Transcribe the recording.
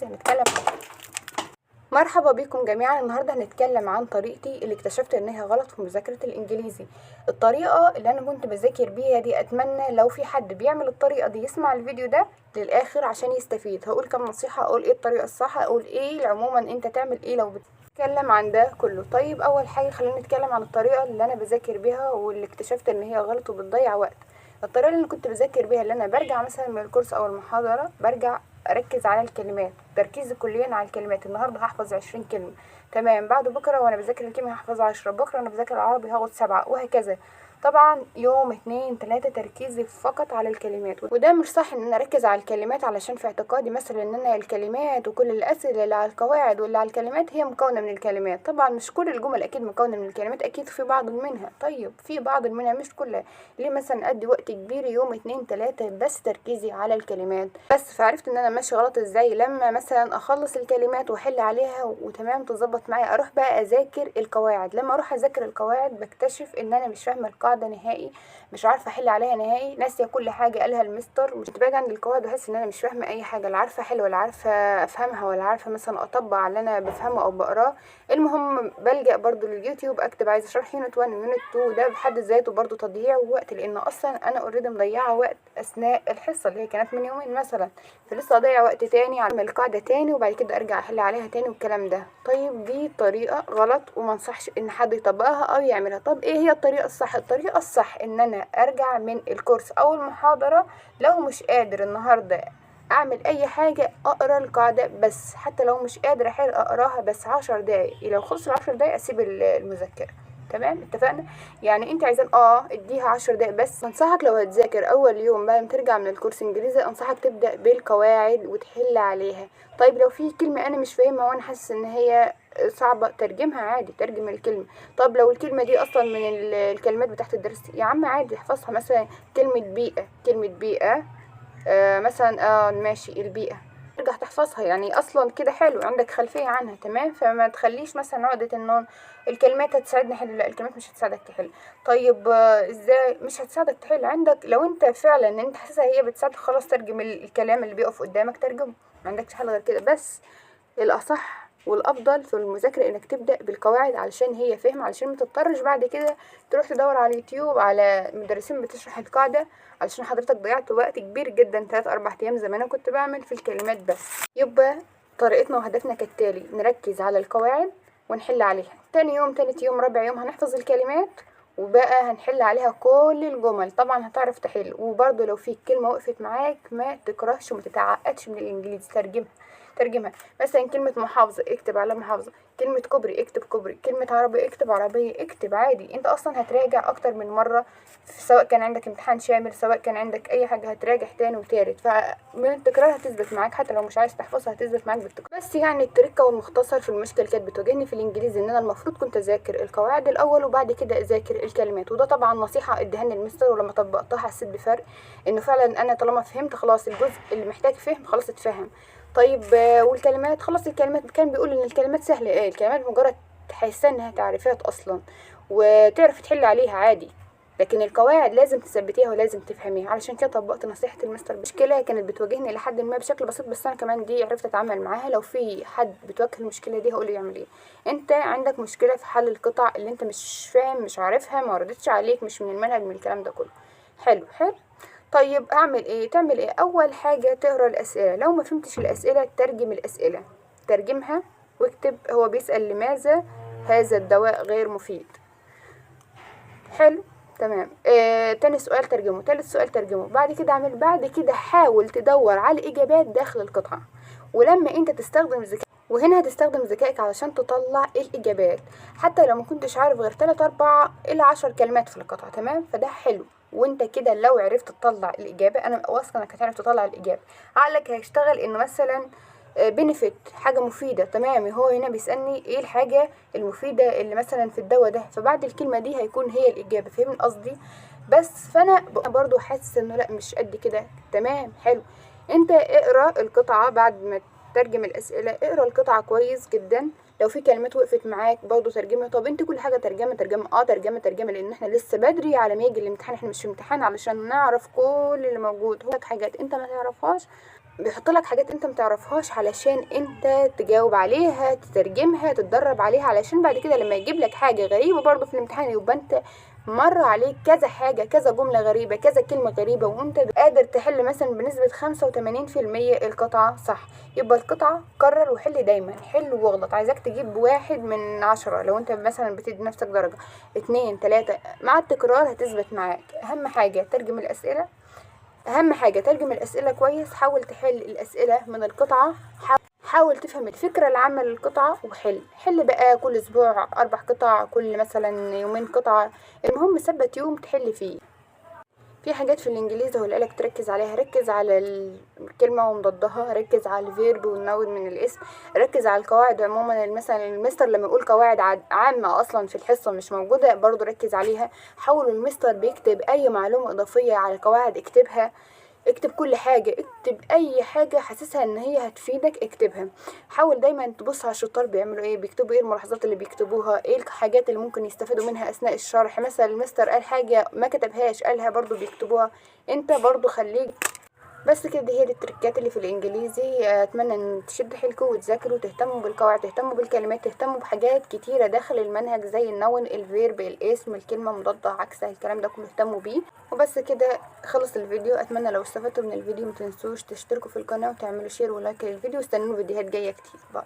الانجليزي هنتكلم. مرحبا بكم جميعا. النهارده هنتكلم عن طريقتي اللي اكتشفت ان هي غلط في مذاكره الانجليزي. الطريقه اللي انا كنت بذاكر بيها دي، اتمنى لو في حد بيعمل الطريقه دي يسمع الفيديو ده للاخر عشان يستفيد. هقول كام نصيحه، اقول ايه الطريقه الصح، اقول ايه عموما انت تعمل ايه لو بتتكلم عن ده كله. طيب اول حاجه خلينا نتكلم عن الطريقه اللي انا بذاكر بيها واللي اكتشفت ان هي غلط وبتضيع وقت. الطريقه اللي انا كنت بذاكر بيها، اللي انا برجع مثلا من الكورس او المحاضره، برجع اركز على الكلمات، تركيزي كليا على الكلمات. النهارده هحفظ 20 كلمه، تمام. بعد بكره وانا بذاكر الكيمياء هحفظ 10، بكره انا بذاكر العربي هاخد 7، وهكذا. طبعا يوم 2 3 تركيزي فقط على الكلمات، وده مش صح ان انا اركز على الكلمات، علشان في اعتقادي مثلا ان انا الكلمات وكل الاسئله اللي على القواعد واللي على الكلمات هي مكونه من الكلمات. طبعا مش كل الجمل اكيد مكونه من الكلمات، اكيد في بعض منها. طيب في بعض منها مش كلها. ليه مثلا ادي وقت كبير يوم 2 3 بس تركيزي على الكلمات بس؟ فعرفت ان انا ماشي غلط ازاي. لما مثلا اخلص الكلمات واحل عليها وتمام تظبط معايا، اروح بقى اذاكر القواعد. لما اروح اذاكر القواعد بكتشف ان انا مش فاهمه القاعده نهائي، مش عارفه احل عليها نهائي، ناسيه كل حاجه قالها المستر. مش باجي عند القواعد واحس ان انا مش فاهمه اي حاجه، لا عارفه احل ولا عارفه افهمها ولا عارفه مثلا اطبق على اللي انا بفهمه او بقراه. المهم بلجأ برضو لليوتيوب، اكتب عايزه شرح يونت 1 ويونت 2. ده بحد ذاته برضو تضييع وقت، لان اصلا انا اوريدي مضيعه وقت اثناء الحصه اللي هي كانت من يومين مثلا، فلسه اضيع وقت تاني على القاعده تاني وبعد كده ارجع احل عليها تاني والكلام ده. طيب دي طريقه غلط وما انصحش ان حد يطبقها او يعملها. طب ايه هي الطريقه الصح؟ الطريقه الصح ان انا ارجع من الكورس او المحاضره، لو مش قادر النهارده اعمل اي حاجه اقرا القاعده بس، حتى لو مش قادر احل اقراها بس 10 دقايق. لو خلص 10 دقايق اسيب المذاكره. تمام، اتفقنا؟ يعني انت عايزان اديها 10 دقايق بس. انصحك لو هتذاكر اول يوم بعد ما ترجع من الكورس انجليزي، انصحك تبدا بالقواعد وتحل عليها. طيب لو في كلمه انا مش فاهمها وانا حاسس ان هي صعبه، ترجمها عادي، ترجم الكلمه. طب لو الكلمه دي اصلا من الكلمات بتاعت الدرس، يا عم عادي احفظها. مثلا كلمه بيئه، كلمه بيئه مثلا ماشي، البيئة ترجع تحفظها، يعني اصلا كده حلو عندك خلفية عنها، تمام. فما تخليش مثلا عقدة انه الكلمات هتساعدني احل، لا الكلمات مش هتساعدك تحل. طيب ازاي مش هتساعدك تحل؟ عندك لو انت فعلا ان انت حاسسها هي بتساعدك، خلاص ترجم الكلام اللي بيقف قدامك، ترجمه، ما عندكش حل غير كده. بس الأصح والأفضل في المذاكرة إنك تبدأ بالقواعد علشان هي فهم، علشان ما تضطرش بعد كده تروح تدور على اليوتيوب على مدرسين بتشرح القاعدة، علشان حضرتك ضيعت وقت كبير جدا 3-4 أيام زي ما أنا كنت بعمل في الكلمات بس. يبقى طريقتنا وهدفنا كالتالي: نركز على القواعد ونحل عليها. تاني يوم، تالت يوم، رابع يوم هنحفظ الكلمات وبقى هنحل عليها كل الجمل. طبعا هتعرف تحل. وبرضه لو في كلمة وقفت معاك ما تكرهش وما تتعقدش من الإنجليزي، ترجمها. مثلا كلمة محافظة اكتب على محافظة، كلمة كوبري اكتب كوبري، كلمة عربية اكتب عربية، اكتب عادي. انت اصلا هتراجع اكتر من مرة، سواء كان عندك امتحان شامل، سواء كان عندك اي حاجة هتراجع تاني وتالت، فمن التكرار هتثبت معاك. حتى لو مش عايز تحفظها هتثبت معاك بالتكرار. بس يعني التركة والمختصر في المشكلة كانت بتواجهني في الانجليزي ان انا المفروض كنت اذاكر القواعد الاول وبعد كده اذاكر الكلمات. وده طبعا نصيحة ادهاني المستر، ولما طبقتها حسيت بفرق، انه فعلا انا طالما فهمت خلاص الجزء اللي محتاج فهم خلاص اتفهم. طيب والكلمات خلاص، الكلمات كان بيقول ان الكلمات سهله. ايه الكلمات؟ مجرد تحسها انها تعريفات اصلا وتعرف تحل عليها عادي، لكن القواعد لازم تثبتيها ولازم تفهميها. علشان كده طبقت نصيحه المستر. المشكله كانت بتواجهني لحد ما بشكل بسيط، بس انا كمان دي عرفت اتعامل معاها. لو في حد بتواجه المشكله دي هقول له يعمل ايه. انت عندك مشكله في حل القطع اللي انت مش فاهم، مش عارفها، ما ردتش عليك، مش من المنهج، من الكلام ده كله. حلو حلو. طيب اعمل ايه؟ تعمل ايه؟ اول حاجه تقرا الاسئله. لو ما فهمتش الاسئله ترجم الاسئله، ترجمها واكتب هو بيسال لماذا هذا الدواء غير مفيد. حلو تمام. تاني سؤال ترجمه، تالت سؤال ترجمه. بعد كده حاول تدور على الاجابات داخل القطعه. ولما انت تستخدم ذكائك، وهنا هتستخدم ذكائك علشان تطلع الاجابات، حتى لو ما كنتش عارف غير 3 4 إلى 10 كلمات في القطعه، تمام. فده حلو. وانت كده لو عرفت تطلع الاجابه، انا واثقه انك هتعرف تطلع الاجابه، عقلك هيشتغل انه مثلا بنفيت، حاجه مفيده، تمام. هو هنا بيسالني ايه الحاجه المفيده اللي مثلا في الدواء ده، فبعد الكلمه دي هيكون هي الاجابه. فاهمين قصدي؟ بس فانا برضو حاسس انه لا مش قد كده، تمام. حلو. انت اقرا القطعه بعد ما ترجم الاسئله، اقرا القطعه كويس جدا. لو في كلمات وقفت معاك برضو ترجمها. طب انت كل حاجه ترجمه ترجمه، لان احنا لسه بدري على ما يجي الامتحان، احنا مش في امتحان علشان نعرف كل اللي موجود. هو حاجات انت ما تعرفهاش بيحط لك حاجات انت متعرفهاش علشان انت تجاوب عليها، تترجمها، تتدرب عليها، علشان بعد كده لما يجيب لك حاجة غريبة برضو في الامتحان يبقى انت مر عليك كذا حاجة، كذا جملة غريبة، كذا كلمة غريبة، وانت قادر تحل مثلا بنسبة 85% القطعة صح. يبقى القطعة كرر وحل دايما، حل واغلط. عايزاك تجيب 1 من 10 لو انت مثلا بتدي نفسك درجة، 2 3 مع التكرار هتثبت معاك. اهم حاجة ترجم الاسئلة، اهم حاجة ترجم الاسئلة كويس. حاول تحل الاسئلة من القطعة، حاول تفهم الفكرة العامة للقطعة حل بقى كل اسبوع 4 قطع، كل مثلا يومين قطعة، المهم ثبت يوم تحل فيه. في حاجات في الانجليزي هو قالك تركز عليها، ركز على الكلمة ومضادها، ركز على الفيرب والنون من الاسم، ركز على القواعد عموما. مثلا المستر لما يقول قواعد عامة اصلا في الحصة مش موجودة برضو ركز عليها. حاول المستر بيكتب اي معلومة اضافية على القواعد اكتبها، اكتب كل حاجة، اكتب اي حاجة حاسسها ان هي هتفيدك اكتبها. حاول دايما تبص على الشطار بيعملوا ايه، بيكتبوا ايه، الملاحظات اللي بيكتبوها، ايه الحاجات اللي ممكن يستفادوا منها اثناء الشرح. مثلا المستر قال حاجة ما كتبهاش قالها برضو بيكتبوها، انت برضو خليك. بس كده، دي هي دي التركات اللي في الانجليزي. اتمنى ان تشد حيلكم وتذاكروا، تهتموا بالقواعد، تهتموا بالكلمات، تهتموا بحاجات كتيره داخل المنهج زي النون، الفيرب، الاسم، الكلمه مضاده، عكسها، الكلام ده كله اهتموا بيه. وبس كده خلص الفيديو. اتمنى لو استفدتوا من الفيديو متنسوش تشتركوا في القناه وتعملوا شير ولايك للفيديو، واستنوا فيديوهات جايه كتير. باي.